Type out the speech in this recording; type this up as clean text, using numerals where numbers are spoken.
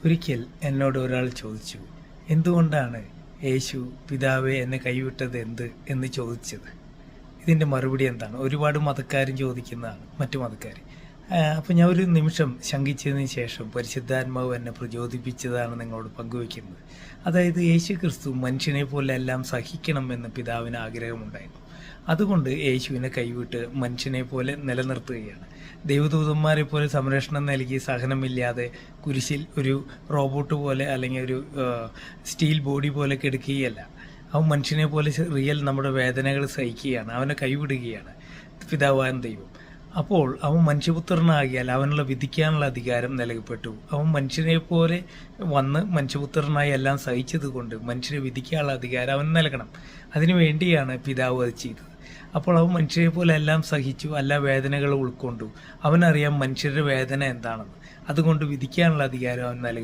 ഒരിക്കൽ എന്നോട് ഒരാൾ ചോദിച്ചു, എന്തുകൊണ്ടാണ് യേശു പിതാവെ എന്നെ കൈവിട്ടത് എന്ന് ചോദിച്ചത്. ഇതിൻ്റെ മറുപടി എന്താണ്? ഒരുപാട് മതക്കാരും ചോദിക്കുന്നതാണ്, മറ്റു മതക്കാർ. അപ്പോൾ ഞാൻ ഒരു നിമിഷം ശങ്കിച്ചതിന് ശേഷം പരിശുദ്ധാത്മാവ് എന്നെ പ്രചോദിപ്പിച്ചതാണ് നിങ്ങളോട് പങ്കുവയ്ക്കുന്നത്. അതായത് യേശു ക്രിസ്തു മനുഷ്യനെ പോലെ എല്ലാം സഹിക്കണമെന്ന് പിതാവിന് ആഗ്രഹമുണ്ടായിരുന്നു. അതുകൊണ്ട് യേശുവിനെ കൈവിട്ട് മനുഷ്യനെ പോലെ നിലനിർത്തുകയാണ്. ദൈവദൂതന്മാരെ പോലെ സംരക്ഷണം നൽകി സഹനമില്ലാതെ കുരിശിൽ ഒരു റോബോട്ട് പോലെ അല്ലെങ്കിൽ ഒരു സ്റ്റീൽ ബോഡി പോലെ കിടക്കുകയല്ല. അവൻ മനുഷ്യനെ പോലെ റിയൽ നമ്മുടെ വേദനകൾ സഹിക്കുകയാണ്. അവനെ കൈവിടുകയാണ് പിതാവായ ദൈവം. അപ്പോൾ അവൻ മനുഷ്യപുത്രനാകിയാൽ അവനുള്ള വിധിക്കാനുള്ള അധികാരം നൽകപ്പെട്ടു. അവൻ മനുഷ്യനെ പോലെ വന്ന് മനുഷ്യപുത്രനായി എല്ലാം സഹിച്ചത് കൊണ്ട് മനുഷ്യരെ വിധിക്കാനുള്ള അധികാരം അവൻ നൽകണം. അതിനു വേണ്ടിയാണ് പിതാവ് അത് ചെയ്തത്. അപ്പോൾ അവൻ മനുഷ്യരെ പോലെ എല്ലാം സഹിച്ചു, എല്ലാ വേദനകളും ഉൾക്കൊണ്ടു. അവനറിയാം മനുഷ്യരുടെ വേദന എന്താണെന്ന്. അതുകൊണ്ട് വിധിക്കാനുള്ള അധികാരം അവൻ നൽകി.